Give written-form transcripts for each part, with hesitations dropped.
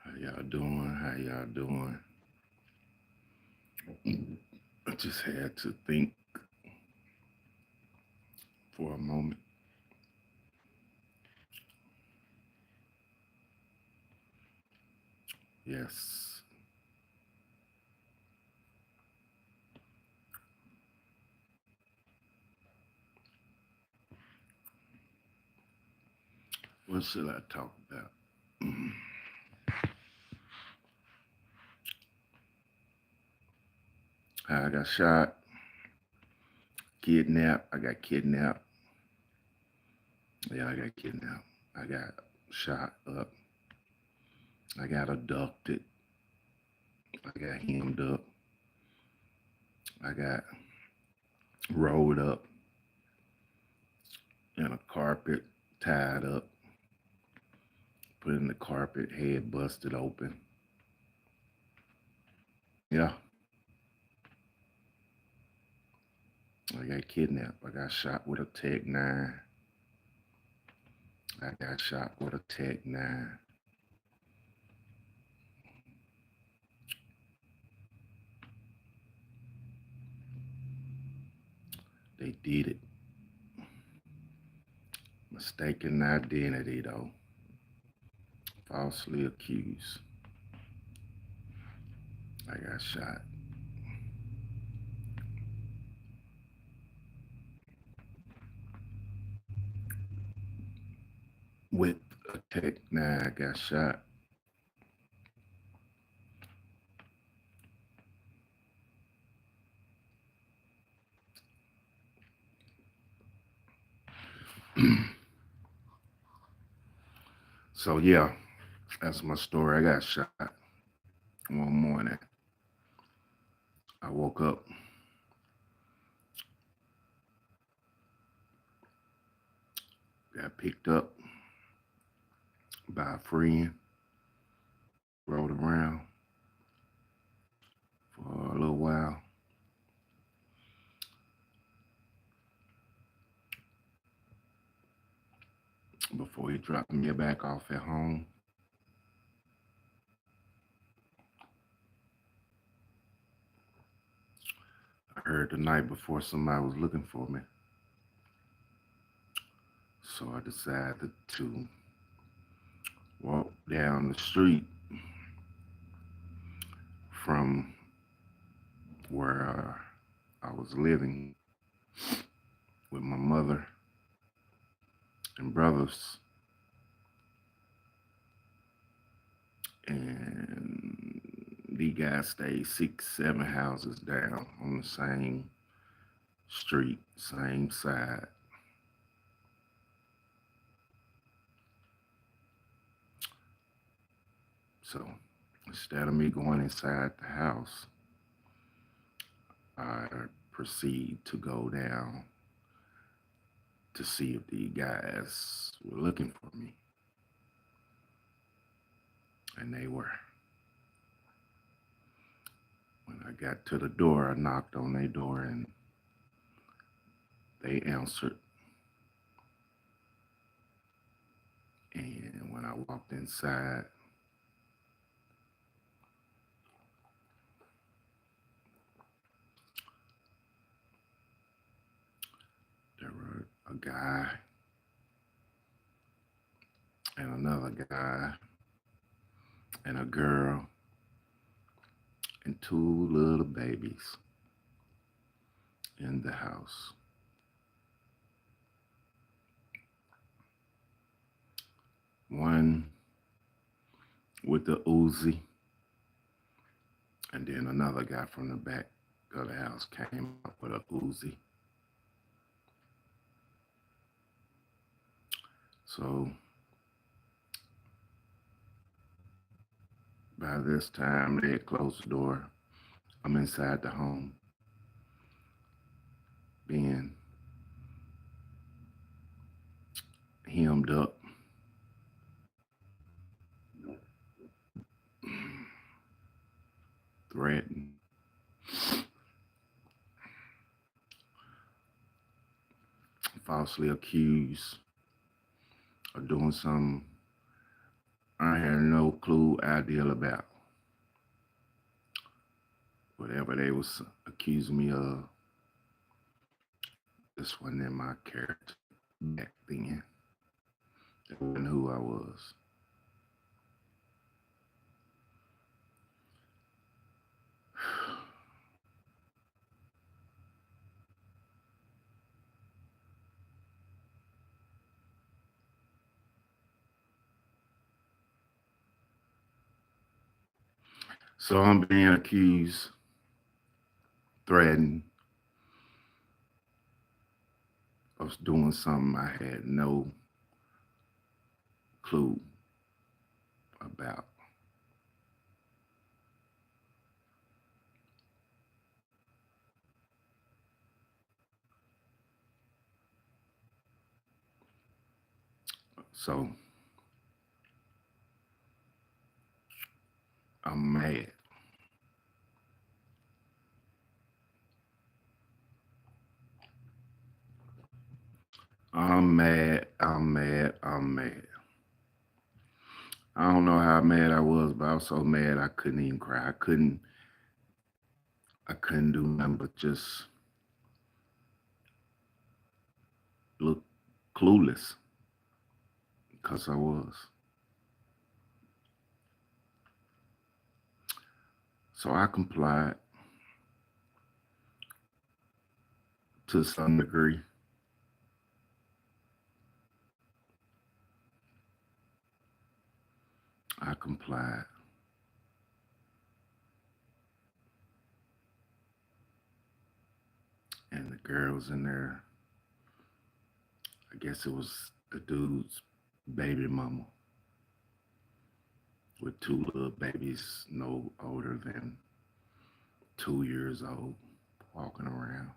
How y'all doing? How y'all doing? I just had to think for a moment. Yes. What should I talk about? How I got shot, kidnapped. I got kidnapped. Yeah, I got kidnapped. I got shot up. I got abducted. I got hemmed up. I got rolled up in a carpet, tied up, put in the carpet, head busted open. Yeah, I got kidnapped. I got shot with a Tech 9. I got shot with a Tech 9. They did it. Mistaken identity, though. Falsely accused. I got shot with a Tech 9. I got shot. So, yeah, that's my story. I got shot one morning. I woke up. Got picked up by a friend. Rode around for a little while. Before he dropped me back off at home. I heard the night before somebody was looking for me. So I decided to walk down the street from where I was living with my mother and brothers. And these guys stayed 6, 7 houses down on the same street, same side. So instead of me going inside the house, I proceed to go down to see if the guys were looking for me. And they were. When I got to the door, I knocked on their door and they answered. And when I walked inside, there were a guy and another guy and a girl and 2 little babies in the house. One with the Uzi, and then another guy from the back of the house came up with a Uzi. So by this time, they had closed the door. I'm inside the home, being hemmed up. Threatened. Falsely accused of doing something I had no clue, idea about. Whatever they was accusing me of, this wasn't in my character back then. That wasn't who I was. So I'm being accused, threatened of doing something I had no clue about. So I'm mad. I'm mad. I'm mad. I'm mad. I don't know how mad I was, but I was so mad I couldn't even cry. I couldn't do nothing but just look clueless because I was. So I complied to some degree. I complied. And the girl was in there. I guess it was the dude's baby mama with two little babies no older than 2 years old walking around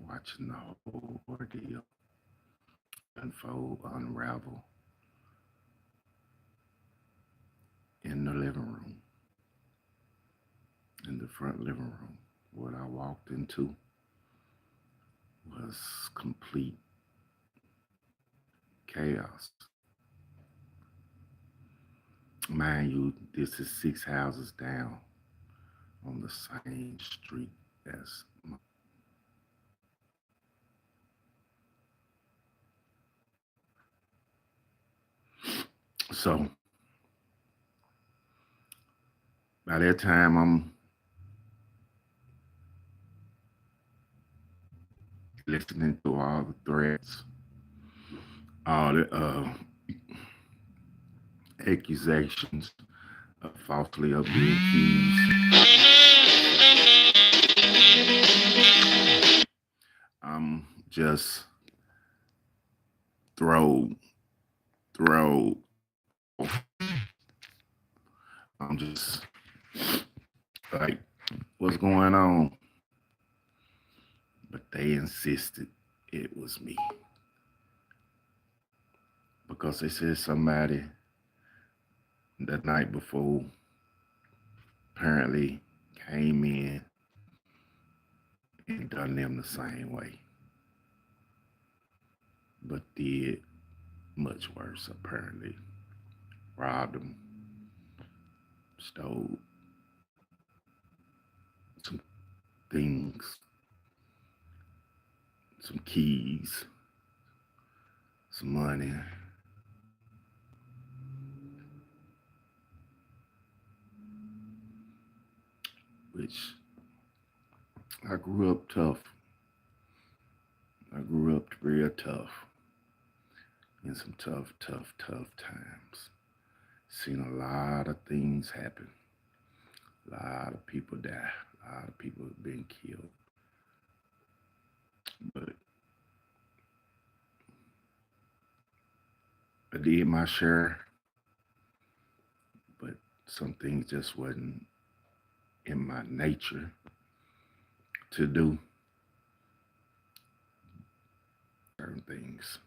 watching the whole ordeal unfold, unravel in the living room, in the front living room. What I walked into was complete chaos. Mind you, this is 6 houses down on the same street as my. So by that time, I'm listening to all the threats, all the accusations of falsely of being accused. I'm just throw, throw. I'm just like, what's going on? But they insisted it was me because they said somebody the night before apparently came in and done them the same way, but did much worse apparently. Robbed them, stole some things, some keys, some money, which I grew up tough. I grew up real tough in some tough, tough, tough times. Seen a lot of things happen. A lot of people die. A lot of people have been killed. But I did my share, but some things just wasn't in my nature to do certain things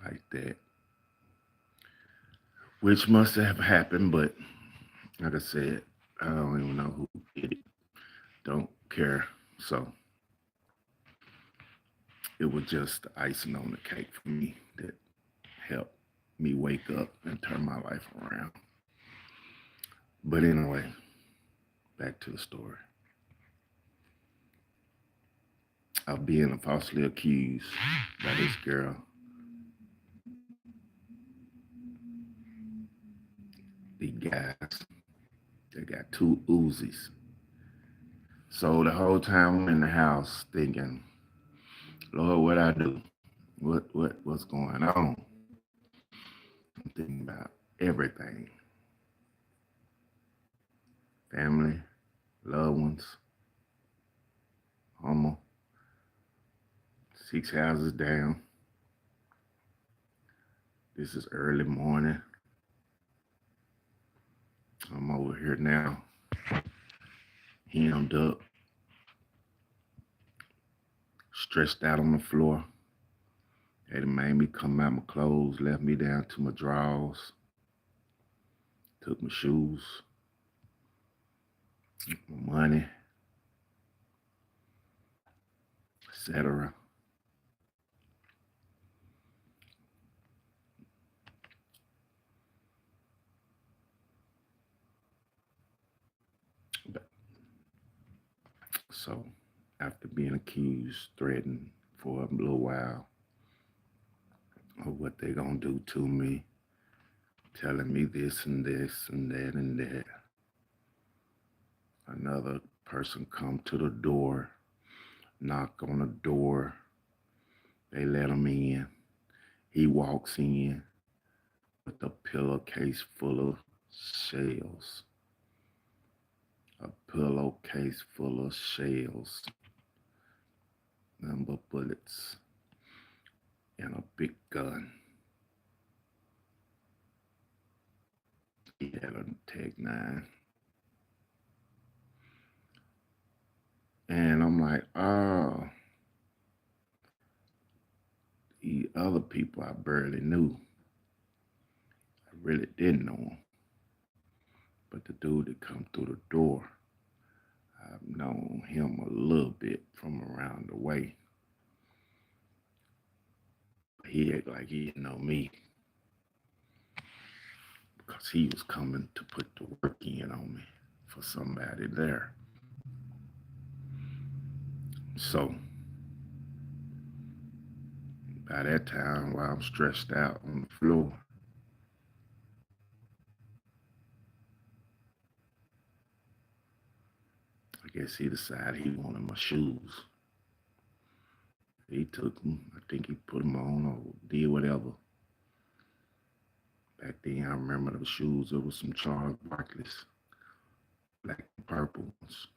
like that, which must have happened. But like I said, I don't even know who did it. Don't care. So it was just the icing on the cake for me that helped me wake up and turn my life around. But anyway, back to the story of being falsely accused by this girl. The guys, they got two Uzis. So the whole time I'm in the house thinking, Lord, what I do? What's going on? I'm thinking about everything. Family, loved ones, almost 6 houses down. This is early morning. I'm over here now, hemmed up, stretched out on the floor. They made me come out my clothes, left me down to my drawers, took my shoes, my money, etc. So after being accused, threatened for a little while of what they're gonna do to me, telling me this and this and that and that. Another person come to the door, knock on the door. They let him in. He walks in with a pillowcase full of shells. A pillowcase full of shells. Number bullets. And a big gun. He had a Tag 9. And I'm like, oh, the other people I barely knew. I really didn't know him. But the dude that come through the door, I've known him a little bit from around the way. He act like he didn't know me because he was coming to put the work in on me for somebody there. So by that time, while I'm stretched out on the floor, I guess he decided he wanted my shoes. He took them. I think he put them on or did whatever. Back then, I remember the shoes. There was some Charles Barkley's, black and purple ones.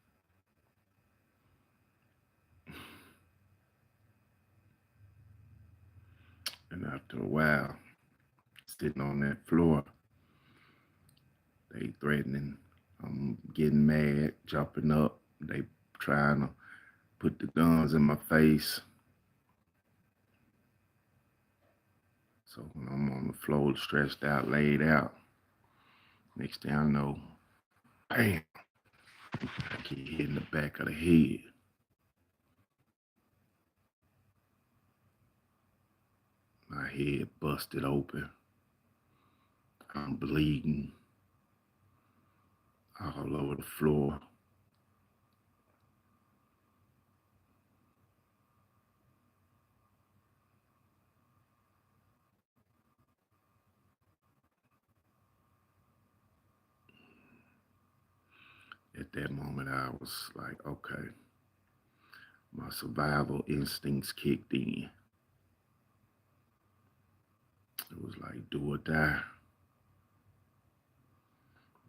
And after a while, sitting on that floor, they threatening. I'm getting mad, jumping up. They trying to put the guns in my face. So when I'm on the floor, stretched out, laid out, next thing I know, bam, I get hit in the back of the head. My head busted open. I'm bleeding all over the floor. At that moment, I was like, okay, my survival instincts kicked in. It was like, do or die.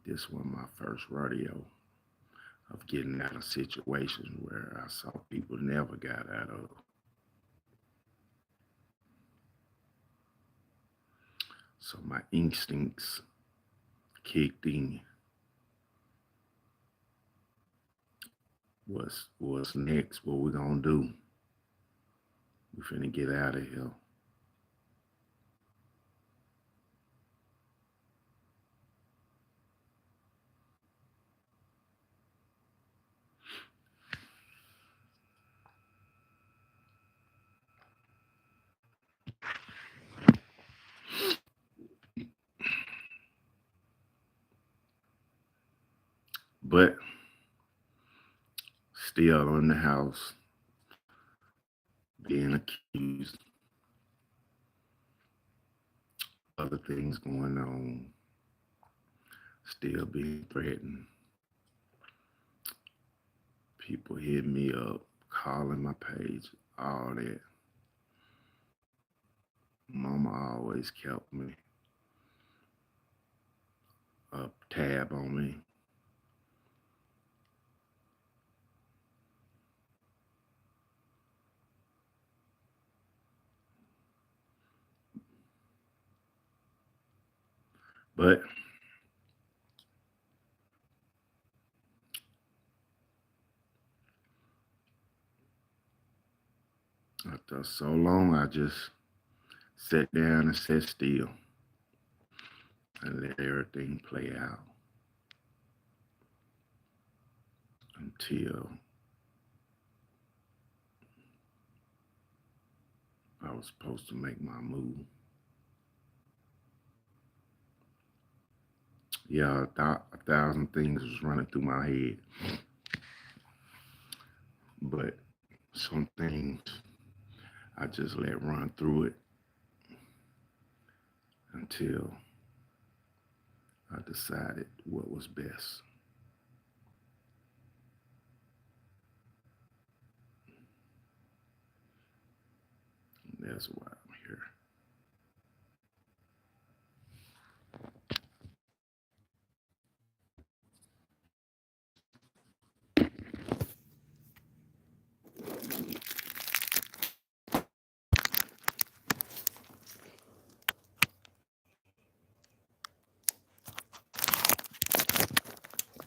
This was my first rodeo of getting out of situations where I saw people never got out of. So my instincts kicked in. What's next? What we gonna do? We finna get out of here. But still in the house, being accused, other things going on, still being threatened. People hit me up, calling my page, all that. Mama always kept me a tab on me. But After so long, I just sat down and sat still and let everything play out until I was supposed to make my move. Yeah, a thousand things was running through my head, but some things I just let run through it until I decided what was best. That's why I'm here.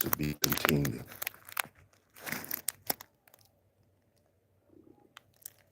To be continued.